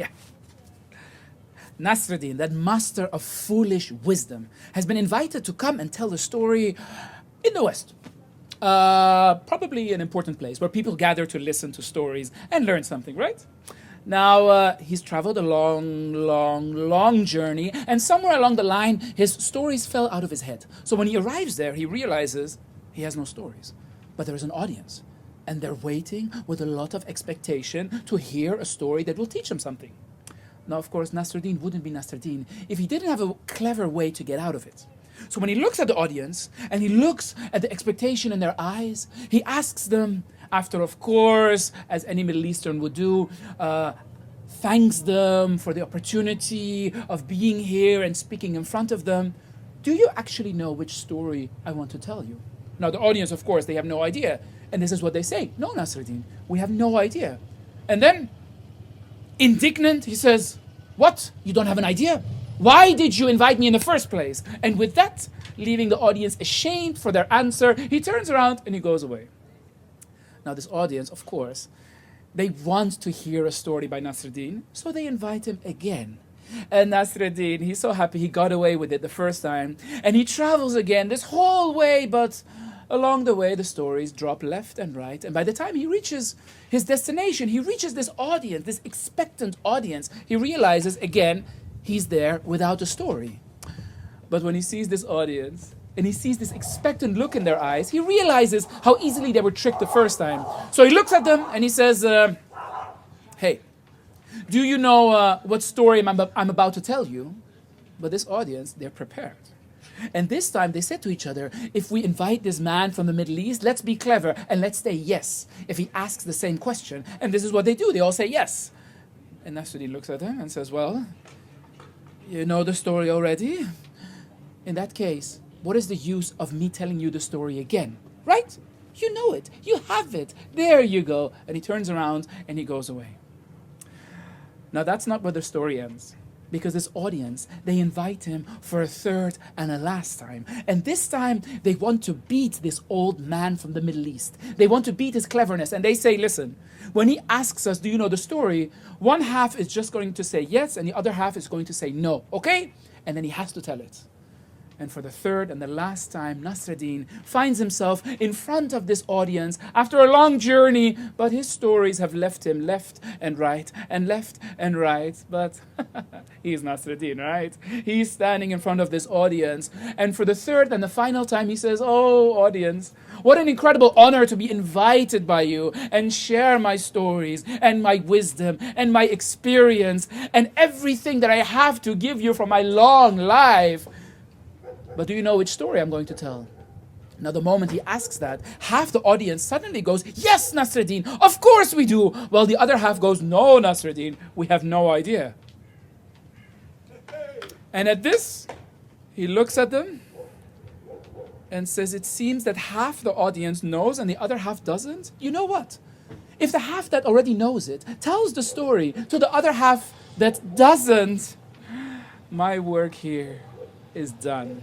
Yeah. Nasreddin, that master of foolish wisdom, has been invited to come and tell a story in the West. Probably an important place where people gather to listen to stories and learn something, right? Now, he's traveled a long journey, and somewhere along the line, his stories fell out of his head. So when he arrives there, he realizes he has no stories, but there is an audience, and they're waiting with a lot of expectation to hear a story that will teach them something. Now, of course, Nasreddin wouldn't be Nasreddin if he didn't have a clever way to get out of it. So when he looks at the audience, and he looks at the expectation in their eyes, he asks them, after, of course, as any Middle Eastern would do, thanks them for the opportunity of being here and speaking in front of them. Do you actually know which story I want to tell you? Now, the audience, of course, they have no idea. And this is what they say. No, Nasreddin, we have no idea. And then, indignant, he says, what? You don't have an idea? Why did you invite me in the first place? And with that, leaving the audience ashamed for their answer, he turns around and he goes away. Now, this audience, of course, they want to hear a story by Nasreddin, so they invite him again. And Nasreddin, he's so happy he got away with it the first time. And he travels again this whole way, but along the way, the stories drop left and right. And by the time he reaches his destination, he reaches this audience, this expectant audience. He realizes, again, he's there without a story. But when he sees this audience, and he sees this expectant look in their eyes, he realizes how easily they were tricked the first time. So he looks at them and he says, hey, do you know what story I'm about to tell you? But this audience, they're prepared. And this time they said to each other, if we invite this man from the Middle East, let's be clever and let's say yes if he asks the same question. And this is what they do. They all say yes. And Nasreddin looks at them and says, well, you know the story already? In that case, what is the use of me telling you the story again? Right? You know it. You have it. There you go. And he turns around and he goes away. Now that's not where the story ends. Because this audience, they invite him for a third and a last time. And this time, they want to beat this old man from the Middle East. They want to beat his cleverness. And they say, listen, when he asks us, do you know the story? One half is just going to say yes, and the other half is going to say no. Okay? And then he has to tell it. And for the third and the last time, Nasreddin finds himself in front of this audience after a long journey, but his stories have left him left and right and left and right. But he's Nasreddin, right? He's standing in front of this audience. And for the third and the final time, he says, oh, audience, what an incredible honor to be invited by you and share my stories and my wisdom and my experience and everything that I have to give you from my long life. But do you know which story I'm going to tell? Now, the moment he asks that, half the audience suddenly goes, yes, Nasreddin, of course we do. While the other half goes, no, Nasreddin, we have no idea. And at this, he looks at them and says, it seems that half the audience knows and the other half doesn't. You know what? If the half that already knows it tells the story to the other half that doesn't, my work here is done.